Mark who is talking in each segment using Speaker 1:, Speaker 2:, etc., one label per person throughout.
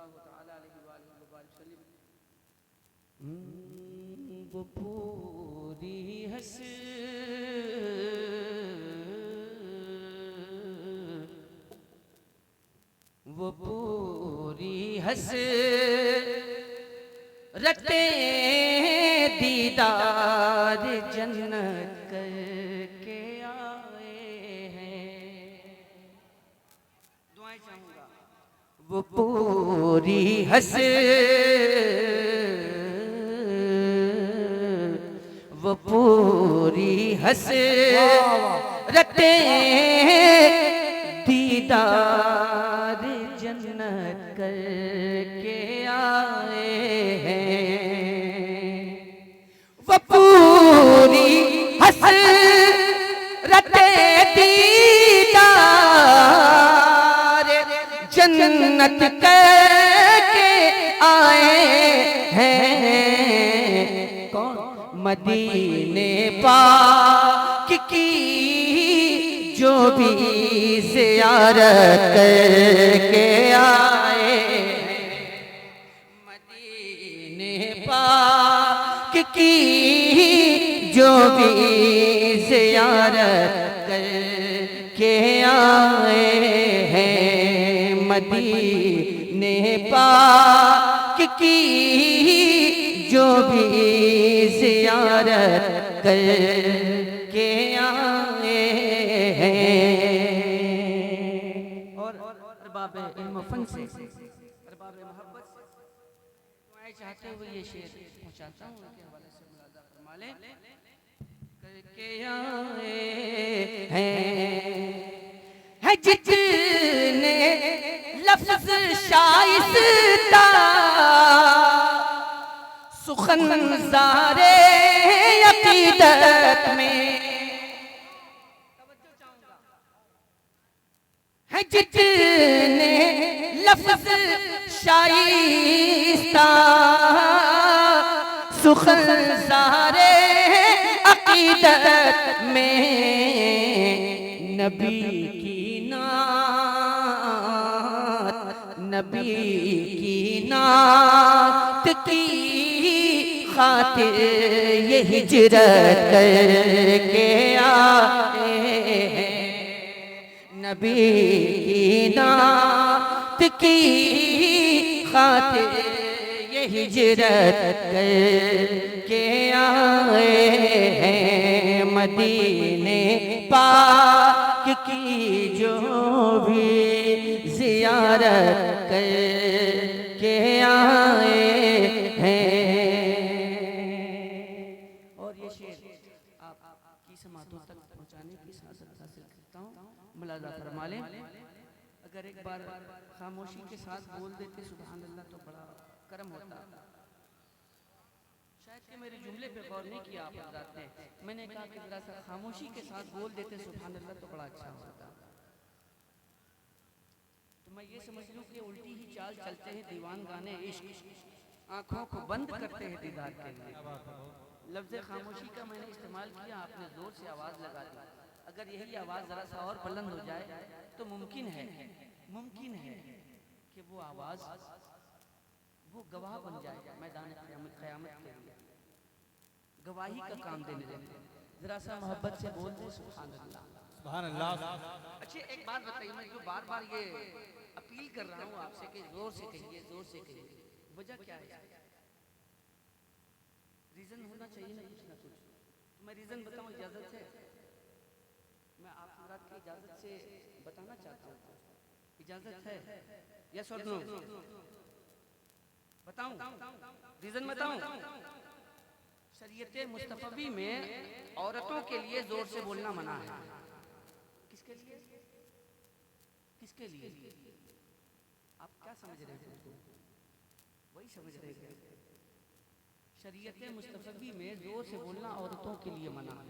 Speaker 1: सल्लल्लाहु तआला अलैहि वसल्लम।
Speaker 2: वो पूरी हंस वो पूरी हंस रटे दीदार जन्नत करके आए हैं।
Speaker 1: दुआएं चाहूंगा।
Speaker 2: वो पूरी हंस वो पूरी हंस रटे दीदार जन्नत करके आए हैं। वो पूरी हंस रटे दीदार जन्नत करके आए हैं। कौन? मदीने पाक की जो भी ज़ियारत करके आए हैं। मदीने पाक की जो भी ज़ियारत करके आए हैं। मदीने पाक की जो भी ज़ियारत करके आए हैं। और अरबाब इल्म फन से, अरबाब मोहब्बत से दुआएं चाहते हुए ये शेर पहुंचाता हूँ, उनके हवाले से मुलाजा फरमा लें। करके आए हैं जितने लफ्ज़ शाइस्ता सुखन ज़ारे अक़ीदत में है। जितने लफ्ज़ शाइस्ता सुखन ज़ारे अक़ीदत में नबी की नात, नबी की नात की खातिर ये हिजरत करके आए हैं। नबी की नात की खातिर ये हिजरत करके आए हैं। मदीने पाक की जो भी ज़ियारत करके आए हैं। और ये शेर आपकी समातों तक पहुंचाने की साजत हासिल करता हूँ, मुलाजा फरमा लें। अगर एक बार खामोशी के साथ बोल देते सुभान अल्लाह तो बड़ा करम होता। शायद कि मेरे जुमले पे गौर नहीं किया आप हज़रात ने। मैंने कहा कि जरा सा खामोशी के साथ बोल देते सुभान अल्लाह तो बड़ा अच्छा होता। तो मैं ये समझ लूँ कि उल्टी ही चाल चलते हैं दीवान गाने इश्क, आंखों को बंद करते हैं दीदार के लिए। लफ्ज़ खामोशी का मैंने इस्तेमाल किया, आपने जोर से आवाज़ लगा दी। अगर यही आवाज़ ज़रा सा और बुलंद हो जाए तो मुमकिन है कि वो आवाज़ वो गवाह बन जाएगा मैदान क़यामत के लिए, गवाही का काम देने लगे। ज़रा सा मोहब्बत से बोल दे सुभान अल्लाह।
Speaker 3: सुभान अल्लाह।
Speaker 1: अच्छा एक बात बताइए, मैं जो बार बार ये अपील कर रहा हूँ आपसे कि जोर से कहिए, जोर से कहिए, वजह क्या है? रीज़न होना चाहिए ना कुछ ना कुछ। तो मैं रीज़न बताऊँ इजाज़त से? मैं आप हज़रात की इजाज़त से बताना चाहता हूँ। इजाज़त है? यस और नो? बताऊँ रीज़न बताऊँ? शरीयत मुस्तफ़वी में औरतों के लिए जोर से बोलना मना है। किसके लिए? किसके लिए? आप क्या समझ रहे थे? वही समझ रहे थे। शरीयत मुस्तफ़वी में जोर से बोलना औरतों के लिए मना है।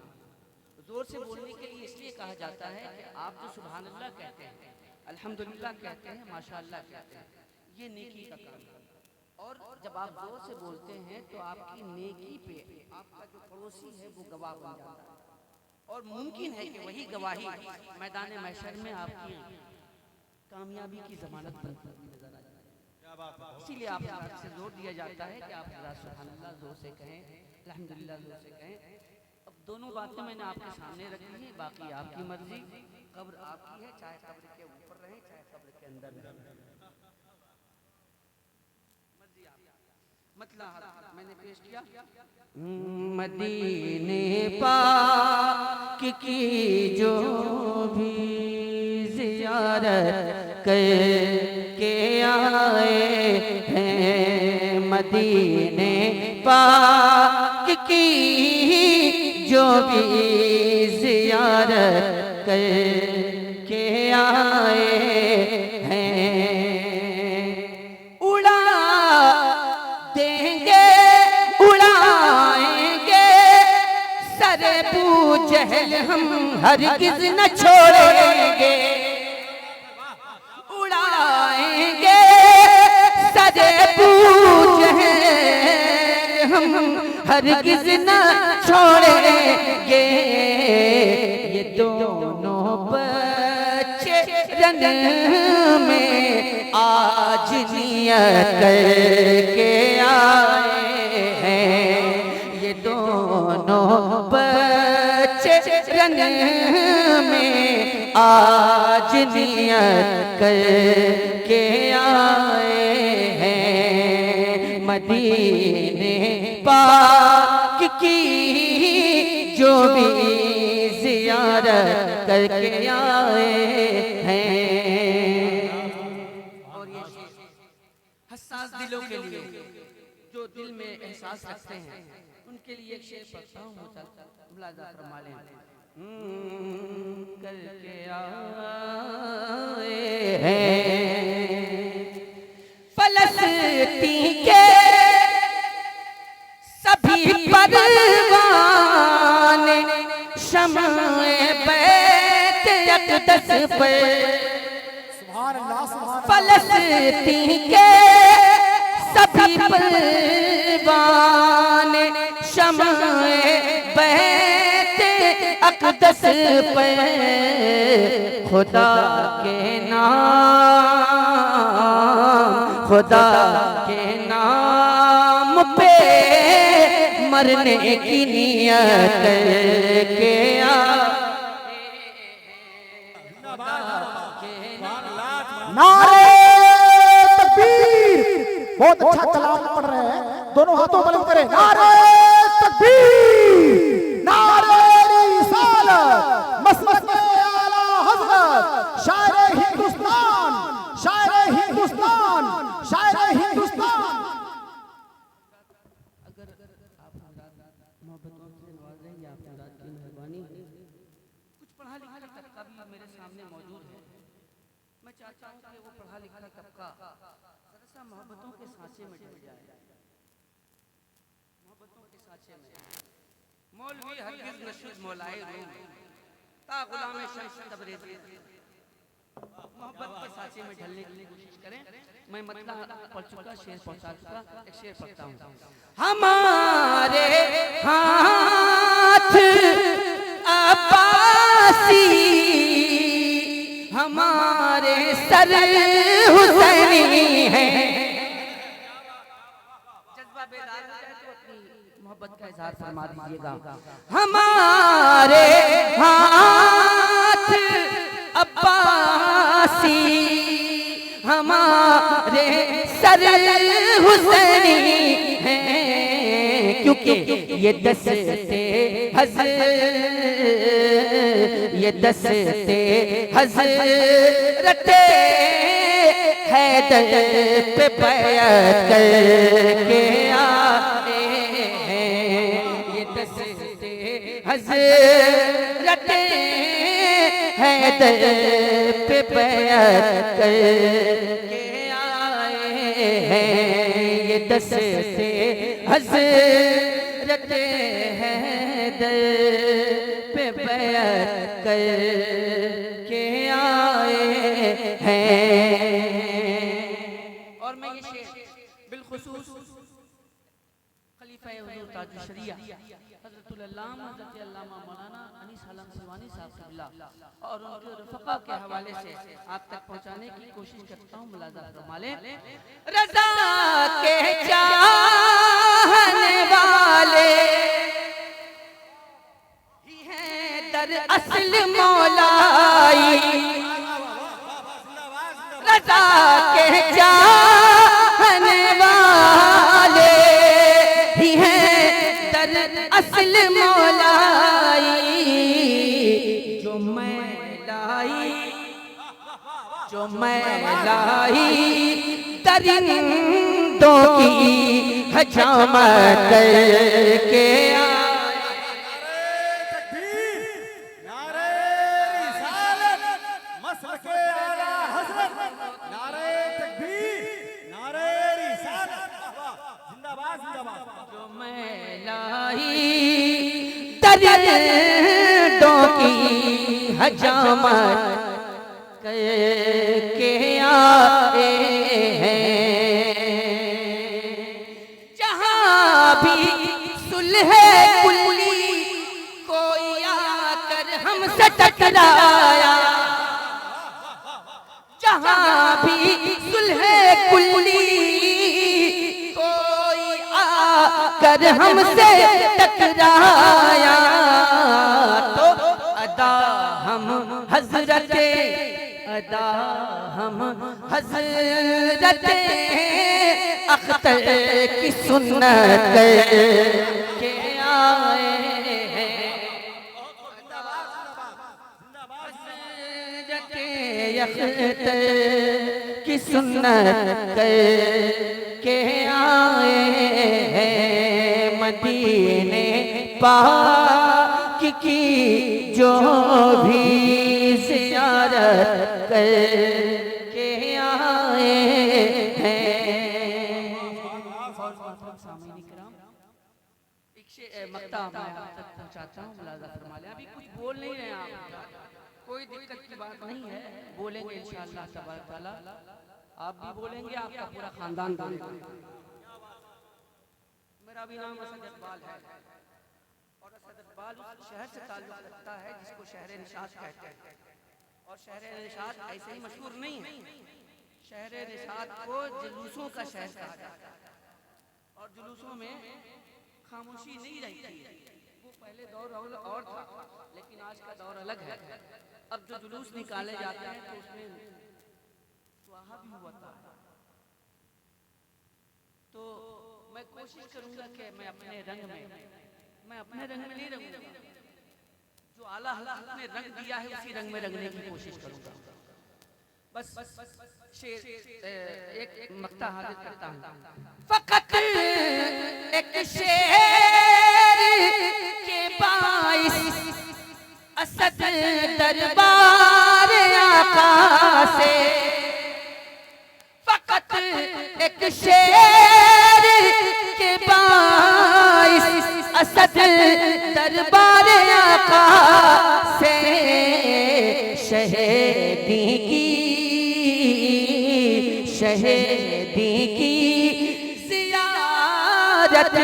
Speaker 1: जोर से बोलने के लिए इसलिए कहा जाता है कि आप जो सुभान अल्लाह कहते हैं, अल्हम्दुलिल्लाह कहते हैं, माशाअल्लाह कहते हैं, ये नेकी का काम है। और जब आप जोर से बोलते हैं तो आपकी नेकी पे आपका जो पड़ोसी है वो गवाह बन जाता है, और मुमकिन है कि वही गवाही मैदान महशर में आपकी कामयाबी की जमानत बनती हुई नजर आ जाए।
Speaker 3: क्या बात है,
Speaker 2: इसीलिए आप से जोर दिया जाता है कि आप सुभान अल्लाह जोर से कहें, अल्हम्दुलिल्लाह जोर से कहें। अब दोनों बातें मैंने आपके सामने रखी हैं, बाकी आपकी मर्जी। कब्र आपकी है, चाहे कब्र के ऊपर रहे चाहे कब्र के अंदर रहे, मर्जी आपकी। मतलब मैंने पेश किया मदीने पाक की जो भी ज़ियारत करके आए हैं, मदीने पाक की जो भी ज़ियारत करके आए हैं, उड़ा देंगे उड़ाएंगे सरे बूझल हम हरगिज़ न छोड़ेंगे, उड़ाएंगे सरे बूझल हम हरगिज़ न छोड़ेंगे। ये दोनों बच्चे रन में आज नियत करके आए हैं, ये दोनों बच्चे रन में आज नियत करके आए हैं, मदीने पाक की जो भी ज़ियारत करके आए हैं। और ये हसास दिलों के लिए, जो दिल में एहसास रखते हैं, उनके लिए एक शेर पढ़ता हूँ, मुलाज़ा फरमा लें। करके आए हैं फलस्तीन के सभी परवाने, शम्ए बैत अक़दस पे, फलस्तीन के सभी परवाने, शम्ए बैत अक़दस पे खुदा के नाम, खुदा के नाम पे मरने की नियत के
Speaker 3: नारे तकबीर। बहुत अच्छा कलाम पढ़ रहे हैं, दोनों हाथों बुलंद करें। नारे तकबीर, नारे रिसालत, मसलक आला हज़रत, शायर हिंदुस्तान, शायर हिंदुस्तान, शायर हिंदुस्तान।
Speaker 2: अगर आप मोहब्बतों से नवाजेंगे, आप की मेहरबानी। कुछ पढ़ा लिखा तबका भी मेरे सामने मौजूद है, मैं चाहता हूँ कि वो पढ़ा लिखा तबका जरा सा मोहब्बतों के सांचे में ढल जाए, मोहब्बतों के सांचे में। मौलवी हरगिज़ नशुद मौलाए रूम ता गुलाम शम्स तबरेज़ी, मोहब्बत के सांचे में ढलने की कोशिश करें। मैं मतलब पढ़ चुका, शेर पहुंचा चुका, एक शेर पढ़ता हूँ। हमारे हाथ अब्बासी, हमारे सर हुसैनी है। जज्बा बेदार हो जाए तो अपनी मोहब्बत का इजहार फरमा दीजिएगा। हमारे हाथ अब्बासी, हमारे सर हुसैनी है, क्योंकि ये दस्ते ये दस्ते हज़रत हैदर पे बैत करके आए हैं, ये दस्ते हज़रत हैदर पे बैत करके आए हैं, ये दस्ते हज़रत हैदर पे बैत करके आए हैं। और मैं ये शेर बिलखुसूस खलीफा हुजूर ताजुल शरिया हज़रतुल अल्लामा हज़रत अल्लामा मौलाना अनीस आलम सिवानी साहब क़िबला और उनके रफ़क़ा के हवाले से आप तक पहुंचाने की कोशिश करता हूं। मुलाज़ा फरमा लें। रज़ा के चाहने वाले ही हैं दरअसल मौलाई, रज़ा के चाहने वाले ही हैं दरअसल मौलाई, जो मैं लाई दरिंदों की हजामत करके दरिंदों की हजामत करके आए हैं। जहाँ भी सुलह कुल्ली कोई आकर हमसे टकराया, जहाँ भी सुलह कुल्ली कोई आकर हमसे टकराया, तो अदा हम हजरत अख्तर की सुन्नत के आए हैं। अख्तर की सुन्नत के आए हैं। मदीने पाक की जो भी ज़ियारत करके आए हैं। मक्ता मैं आप तक पहुंचाता हूँ। मुलाज़ा फरमा लें। अभी कुछ बोल नहीं रहे आप, कोई दिक्कत की बात नहीं है, बोलेंगे इंशाअल्लाह तबारक तआला। आप भी बोलेंगे, आपका पूरा खानदान बोलेगा। मेरा भी नाम असद इकबाल है और असद इकबाल उस शहर से ताल्लुक़ रखता है जिसको शहर निशात कहते हैं। और शहर निशात ऐसे ही मशहूर नहीं है, शहर निशात को जुलूसों का शहर कहा जाता है और जुलूसों में खामोशी नहीं रहती है। वो पहले दौर और था, लेकिन आज का दौर अलग है। अब जो जुलूस निकाले जाते हैं तो उसमें स्वाहा भी होता है। तो मैं कोशिश करूंगा कि मैं अपने रंग में नहीं रहूंगा, जो आला हज़रत ने रंग दिया है उसी रंग में रंगने की कोशिश करूंगा। बस शेर एक मक्ता हाजिर करता हूं। फकत एक शेर के बाइस असद दरबार आका से, फकत एक शेर के बाइस असद दरबार आका से शहीदी की ज़ियारत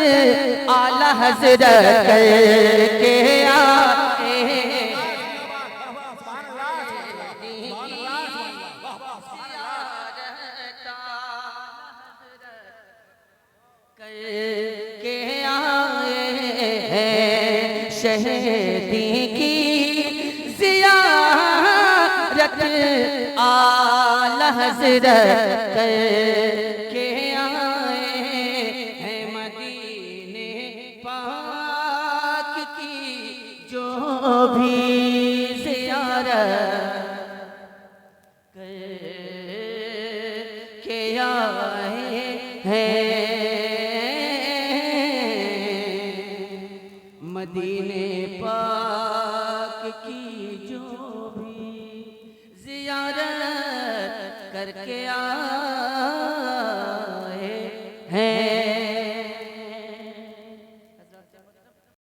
Speaker 2: आला हज़रत करके आए हैं। करके आए हैं शहीदी की ज़ियारत आला हज़रत करके आए हैं। मदीने पाक की जो भी ज़ियारत करके आए हैं। मदीने पाक की जो भी ज़ियारत करके आए